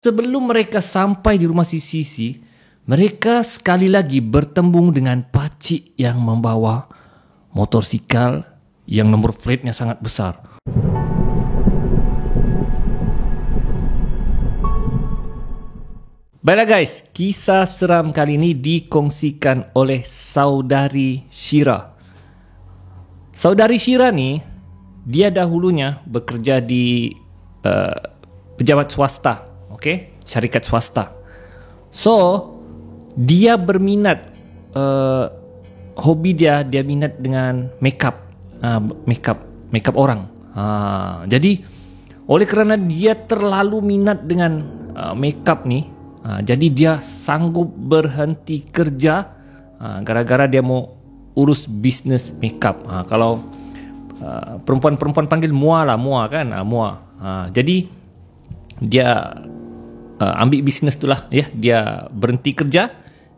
Sebelum mereka sampai di rumah si Sisi, mereka sekali lagi bertembung dengan pakcik yang membawa motorsikal yang nombor platenya sangat besar. Baiklah guys, kisah seram kali ini dikongsikan oleh Saudari Syira. Saudari Syira ni, dia dahulunya bekerja di pejabat swasta, okay? Syarikat swasta. So, dia berminat, hobi dia minat dengan makeup orang. Jadi, oleh kerana dia terlalu minat dengan makeup ni, jadi dia sanggup berhenti kerja gara-gara dia mau urus bisnes makeup. Kalau perempuan-perempuan panggil mua kan. Jadi dia ambil bisnes tu lah, ya. Dia berhenti kerja,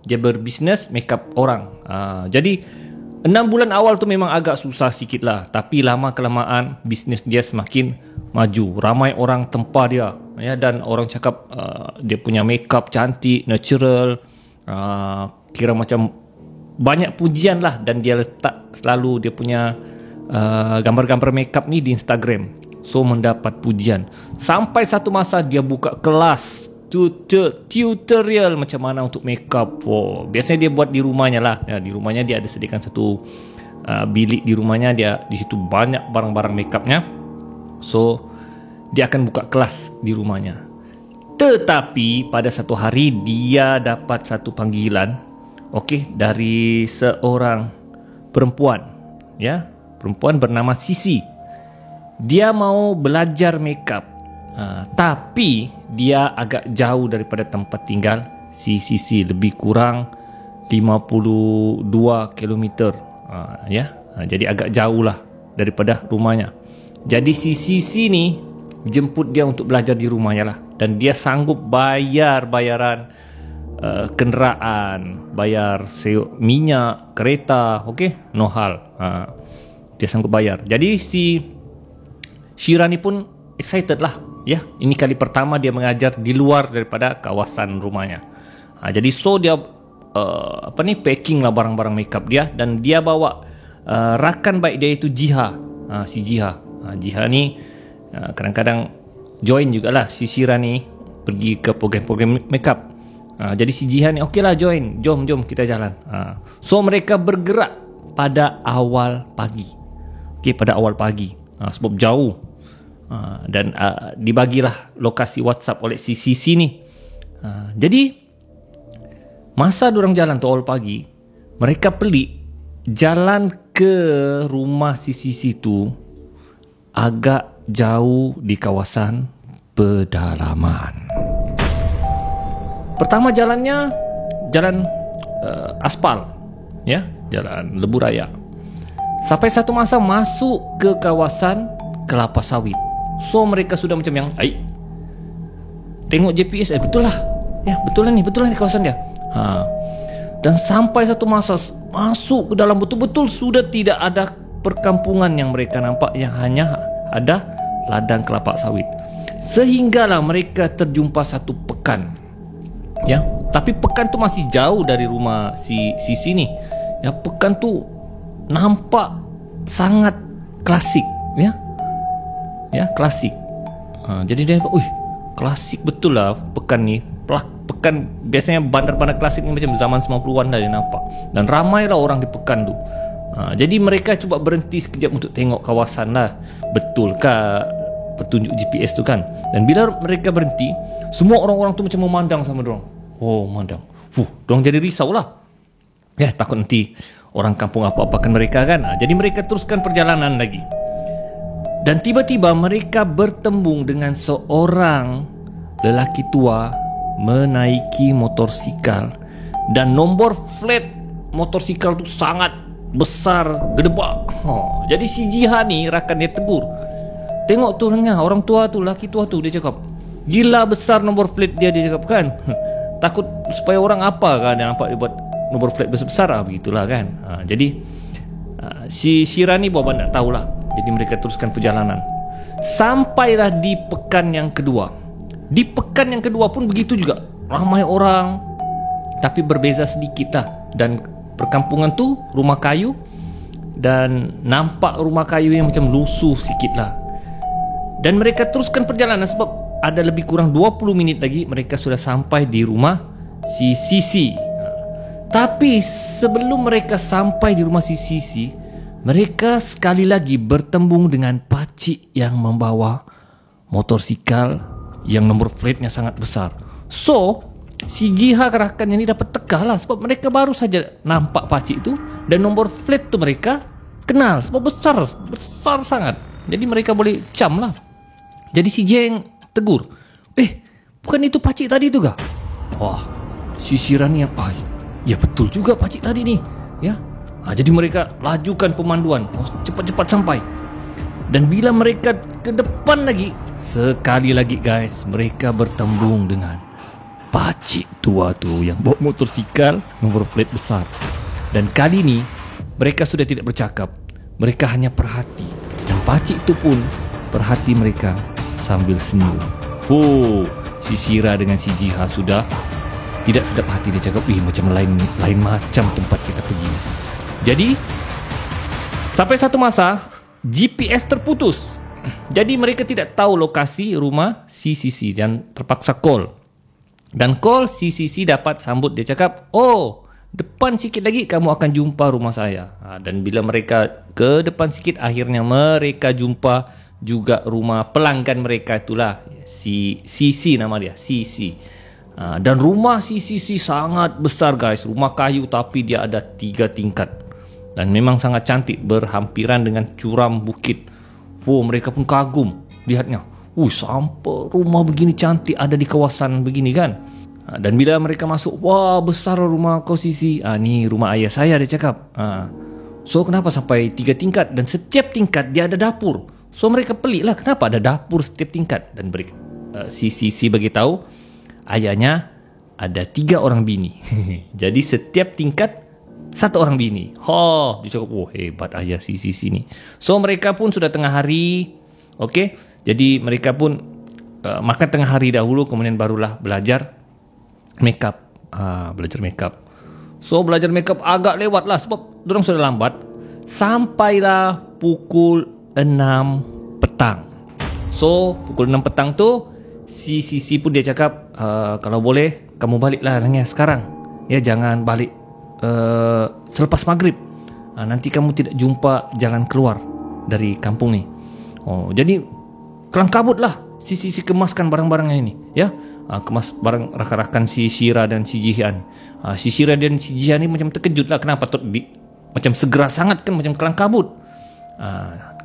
dia berbisnes makeup orang. Jadi 6 bulan awal tu memang agak susah sikit lah, tapi lama kelamaan bisnes dia semakin maju. Ramai orang tempah dia, ya, dan orang cakap dia punya makeup cantik, natural, kira macam banyak pujian lah. Dan dia letak selalu dia punya gambar-gambar makeup ni di Instagram, so mendapat pujian. Sampai satu masa dia buka kelas tutorial macam mana untuk makeup. Biasanya dia buat di rumahnya lah, ya. Di rumahnya dia ada sediakan satu bilik di rumahnya, dia di situ banyak barang-barang makeupnya. So dia akan buka kelas di rumahnya. Tetapi pada satu hari dia dapat satu panggilan, dari seorang perempuan, ya, perempuan bernama Sisi. Dia mau belajar makeup, tapi dia agak jauh daripada tempat tinggal si Sisi, lebih kurang 52 kilometer, ya. Jadi agak jauh lah daripada rumahnya. Jadi si Sisi ni jemput dia untuk belajar di rumahnya lah, dan dia sanggup bayaran kenderaan, bayar minyak, kereta, no hal. Dia sanggup bayar. Jadi si Syira ni pun excited lah, ya. Ini kali pertama dia mengajar di luar daripada kawasan rumahnya. Jadi so dia packing lah barang-barang makeup dia, dan dia bawa rakan baik dia itu Jiha. Si Jiha. Jiha ni kadang-kadang join jugalah si Syira ni pergi ke program-program makeup. Jadi si Jiha ni okey lah join, jom kita jalan. So mereka bergerak pada awal pagi. Pada awal pagi, sebab jauh, dan dibagilah lokasi WhatsApp oleh si Sisi ni. Jadi masa diorang jalan tu awal pagi, mereka pelik jalan ke rumah si Sisi tu agak jauh di kawasan pedalaman. Pertama jalannya jalan aspal, ya, jalan lebuh raya. Sampai satu masa masuk ke kawasan kelapa sawit. So mereka sudah macam yang tengok GPS, betul lah, ya, betul lah ni kawasan dia. Dan sampai satu masa masuk ke dalam, betul-betul sudah tidak ada perkampungan yang mereka nampak, yang hanya ada ladang kelapa sawit. Sehinggalah mereka terjumpa satu pekan, ya. Tapi pekan tu masih jauh dari rumah si Sisi ni, ya. Pekan tu nampak sangat klasik, ya, klasik. Jadi dia nampak, klasik betul lah pekan ni. Pekan biasanya bandar-bandar klasik ni macam zaman 90-an dah dia nampak. Dan ramailah orang di pekan tu. Jadi mereka cuba berhenti sekejap untuk tengok kawasan lah, betulkah petunjuk GPS tu kan. Dan bila mereka berhenti, semua orang-orang tu macam memandang sama dorang. Memandang. Dorang jadi risau lah, ya, takut nanti orang kampung apa-apakan mereka kan. Jadi mereka teruskan perjalanan lagi. Dan tiba-tiba mereka bertembung dengan seorang lelaki tua menaiki motorsikal, dan nombor flat motorsikal tu sangat besar, gedebak. Jadi si Jiha ni rakan dia tegur. Tengok tu orang tua tu, lelaki tua tu, dia cakap, gila besar nombor flat dia cakap kan. Takut supaya orang apa kan dia nampak dia buat nombor flat besar-besar begitulah kan. Jadi si Syira ni buat tak tahulah. Jadi mereka teruskan perjalanan. Sampailah di pekan yang kedua. Di pekan yang kedua pun begitu juga. Ramai orang, tapi berbeza sedikit lah. Dan perkampungan tu rumah kayu, dan nampak rumah kayu yang macam lusuh sikit lah. Dan mereka teruskan perjalanan sebab ada lebih kurang 20 minit lagi mereka sudah sampai di rumah si Sisi. Tapi sebelum mereka sampai di rumah si Sisi, mereka sekali lagi bertembung dengan pakcik yang membawa motorsikal yang nombor platenya sangat besar. So, si Jiha rakan ini dapat tekah lah sebab mereka baru saja nampak pakcik tu, dan nombor plat tu mereka kenal sebab besar sangat. Jadi mereka boleh cam lah. Jadi si Jiha yang tegur, bukan itu pakcik tadi tu kah? Wah, si Shirani yang ya betul juga pakcik tadi ni, ya. Jadi mereka lajukan pemanduan, cepat-cepat sampai. Dan bila mereka ke depan lagi, sekali lagi guys, mereka bertembung dengan pakcik tua tu yang bawa motorsikal nombor plat besar. Dan kali ni mereka sudah tidak bercakap, mereka hanya perhati. Dan pakcik tu pun perhati mereka sambil senyum. Si Shira dengan si Jiha sudah tidak sedap hati. Dia cakap, macam lain macam tempat kita pergi. Jadi sampai satu masa GPS terputus. Jadi mereka tidak tahu lokasi rumah si Sisi dan terpaksa call. Dan call si Sisi dapat sambut. Dia cakap, depan sikit lagi kamu akan jumpa rumah saya. Dan bila mereka ke depan sikit, akhirnya mereka jumpa juga rumah pelanggan mereka itulah, si Sisi nama dia, Sisi. Dan rumah si Sisi sangat besar guys. Rumah kayu tapi dia ada 3 tingkat. Dan memang sangat cantik, berhampiran dengan curam bukit. Mereka pun kagum lihatnya. Sampai rumah begini cantik ada di kawasan begini kan. Dan bila mereka masuk, besar rumah kau Sisi. Ni rumah ayah saya, dia cakap. So kenapa sampai 3 tingkat? Dan setiap tingkat dia ada dapur. So mereka pelik lah, kenapa ada dapur setiap tingkat. Dan si Sisi beritahu ayahnya ada 3 orang bini. Jadi setiap tingkat 1 orang bini. Dia cakap, hebat ayah si Sisi ni. So mereka pun sudah tengah hari. Okay, jadi mereka pun makan tengah hari dahulu, kemudian barulah belajar makeup. So belajar makeup agak lewat lah sebab dorang sudah lambat. Sampailah pukul 6 petang. So pukul 6 petang tu si Sisi pun dia cakap, kalau boleh kamu baliklah sekarang. Ya, jangan balik selepas maghrib. Nanti kamu tidak jumpa jalan keluar dari kampung ni. Jadi kelang kabut lah si Sisi kemaskan barang-barangnya ini, ya. Kemas barang rakan-rakan si Shira dan si Jihan. Si Shira dan si Jihan ni macam terkejut lah, kenapa macam segera sangat kan, macam kelang kabut.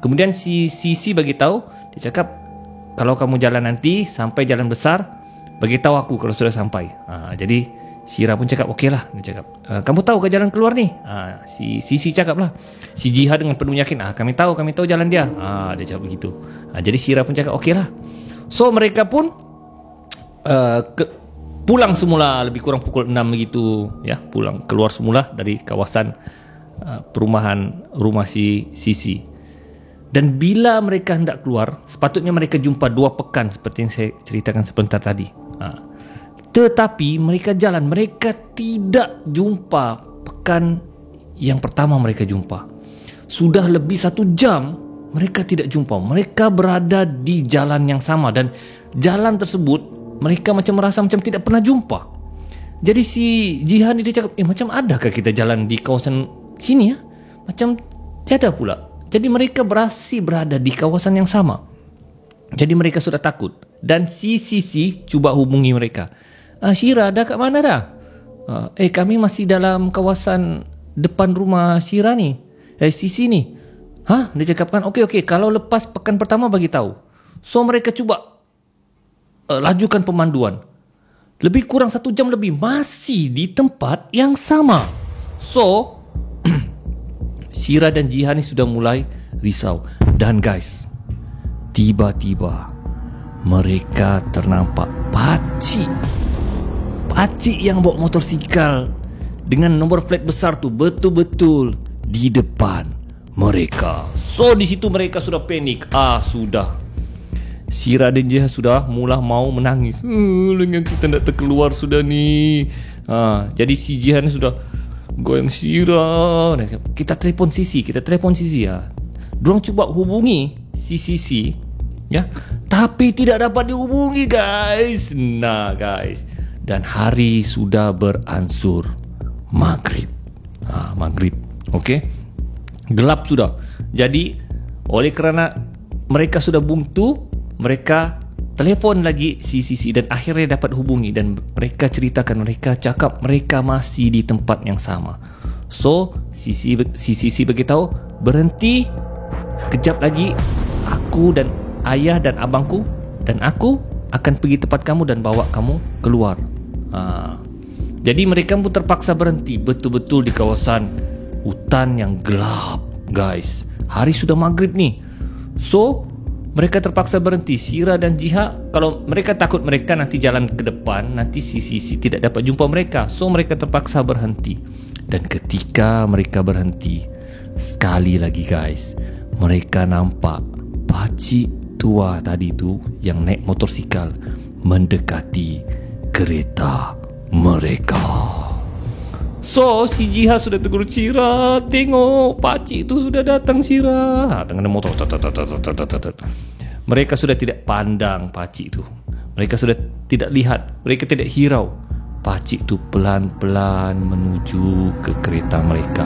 Kemudian si Sisi bagi tahu, dia cakap, kalau kamu jalan nanti sampai jalan besar, bagi tahu aku kalau sudah sampai. Jadi Shira pun cakap, okey lah. Dia cakap, kamu tahu ke jalan keluar ni? Si Sisi cakap lah. Si Jiha dengan penuh yakin, kami tahu jalan dia. Dia cakap begitu. Jadi Shira pun cakap, okey lah. So mereka pun pulang semula lebih kurang pukul 6 begitu, ya. Pulang keluar semula dari kawasan perumahan rumah si Sisi. Dan bila mereka hendak keluar, sepatutnya mereka jumpa 2 pekan seperti yang saya ceritakan sebentar tadi. Tetapi mereka jalan, mereka tidak jumpa pekan yang pertama mereka jumpa. Sudah lebih 1 jam mereka tidak jumpa. Mereka berada di jalan yang sama, dan jalan tersebut mereka macam merasa macam tidak pernah jumpa. Jadi si Jihan ni dia cakap, macam adakah kita jalan di kawasan sini ya? Macam tiada pula. Jadi mereka berasa berada di kawasan yang sama. Jadi mereka sudah takut. Dan si Sisi cuba hubungi mereka. Shira, dah kat mana dah? Kami masih dalam kawasan depan rumah Shira ni. Sisi ni. Dia cakapkan, okey, kalau lepas pekan pertama bagi tahu. So mereka cuba lajukan pemanduan. Lebih kurang 1 jam lebih, masih di tempat yang sama. So Shira dan Jihan ni sudah mulai risau. Dan guys, tiba-tiba mereka ternampak pakcik yang bawa motorsikal dengan nombor plat besar tu betul-betul di depan mereka. So di situ mereka sudah panik. Sudah. Syirah dan Jiha sudah mula mau menangis. Lengan kita nak terkeluar sudah ni. Jadi si Jiha ni sudah goyang Syirah. Kita telefon Sisi. Diorang cuba hubungi si Sisi, ya, tapi tidak dapat dihubungi, guys. Nah, guys, dan hari sudah beransur maghrib. Maghrib, okey. Gelap sudah. Jadi oleh kerana mereka sudah buntu, mereka telefon lagi si Sisi dan akhirnya dapat hubungi, dan mereka ceritakan, mereka cakap mereka masih di tempat yang sama. So si Sisi beritahu, berhenti sekejap lagi, aku dan ayah dan abangku dan aku akan pergi tempat kamu dan bawa kamu keluar. Jadi mereka pun terpaksa berhenti betul-betul di kawasan hutan yang gelap, guys. Hari sudah maghrib ni. So mereka terpaksa berhenti. Syirah dan Jiha, kalau mereka takut mereka nanti jalan ke depan, nanti si Sisi tidak dapat jumpa mereka. So mereka terpaksa berhenti. Dan ketika mereka berhenti, sekali lagi, guys, mereka nampak pakcik tua tadi tu yang naik motosikal mendekati kereta mereka. So si Jiha sudah tegur Syirah, tengok pakcik tu sudah datang, Syirah. Dengan motor. Mereka sudah tidak pandang pakcik tu. Mereka sudah tidak lihat, mereka tidak hirau. Pakcik tu pelan-pelan menuju ke kereta mereka.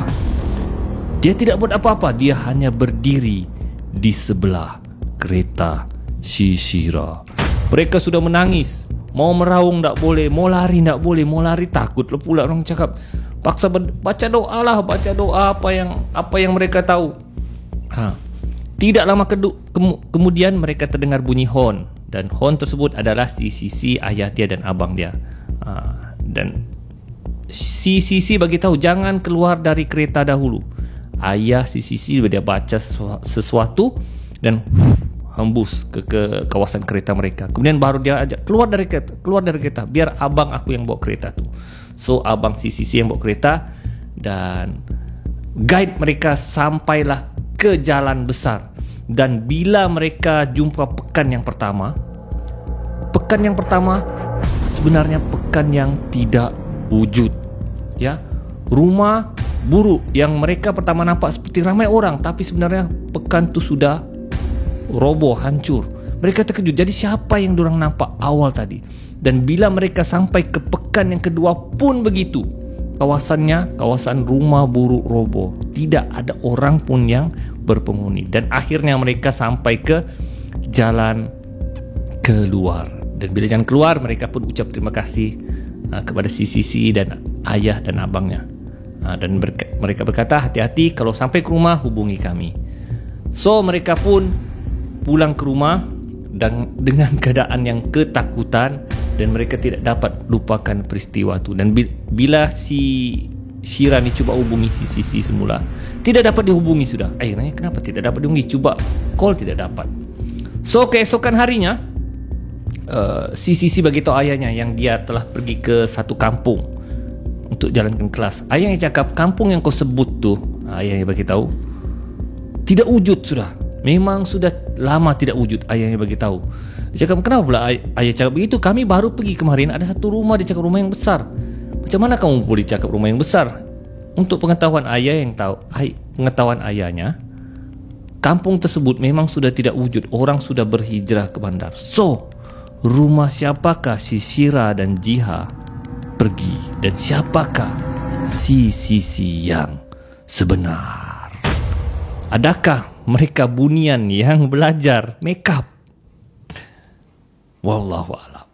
Dia tidak buat apa-apa, dia hanya berdiri di sebelah kereta si Syirah. Mereka sudah menangis, mau meraung tak boleh, mau lari tak boleh, mau lari takut pula orang cakap. Paksa baca doa lah, baca doa apa yang mereka tahu. Tidak lama kemudian mereka terdengar bunyi hon, dan hon tersebut adalah si Sisi, ayah dia dan abang dia. Dan si Sisi bagi tahu jangan keluar dari kereta dahulu. Ayah si Sisi dia baca sesuatu dan hembus ke kawasan kereta mereka. Kemudian baru dia ajak keluar dari kereta, biar abang aku yang bawa kereta tu. So abang si Sisi yang bawa kereta, dan guide mereka sampailah ke jalan besar. Dan bila mereka jumpa pekan yang pertama sebenarnya pekan yang tidak wujud, ya. Rumah buruk yang mereka pertama nampak seperti ramai orang, tapi sebenarnya pekan tu sudah roboh, hancur. Mereka terkejut, jadi siapa yang diorang nampak awal tadi? Dan bila mereka sampai ke pekan yang kedua pun begitu. Kawasan rumah buruk roboh, tidak ada orang pun yang berpenghuni. Dan akhirnya mereka sampai ke jalan keluar. Dan bila jalan keluar, mereka pun ucap terima kasih kepada si Sisi dan ayah dan abangnya. Dan mereka berkata, hati-hati kalau sampai ke rumah hubungi kami. So mereka pun pulang ke rumah dan dengan keadaan yang ketakutan, dan mereka tidak dapat lupakan peristiwa itu. Dan bila si Syirah ni cuba hubungi si Sisi semula, tidak dapat dihubungi sudah. Nanya kenapa tidak dapat dihubungi, cuba call tidak dapat. So keesokan harinya, si Sisi beritahu ayahnya yang dia telah pergi ke satu kampung untuk jalankan kelas. Ayahnya cakap, kampung yang kau sebut tu, ayahnya beritahu, tidak wujud sudah. Memang sudah lama tidak wujud, ayahnya beritahu. Dia cakap, kenapa pula ayah cakap begitu? Kami baru pergi kemarin, ada satu rumah, dia cakap rumah yang besar. Macam mana kamu boleh cakap rumah yang besar? Untuk pengetahuan ayah yang tahu, pengetahuan ayahnya, kampung tersebut memang sudah tidak wujud. Orang sudah berhijrah ke bandar. So rumah siapakah si Syirah dan Jiha pergi, dan siapakah si Sisi yang sebenar? Adakah mereka bunian yang belajar make up? Wallahu a'lam.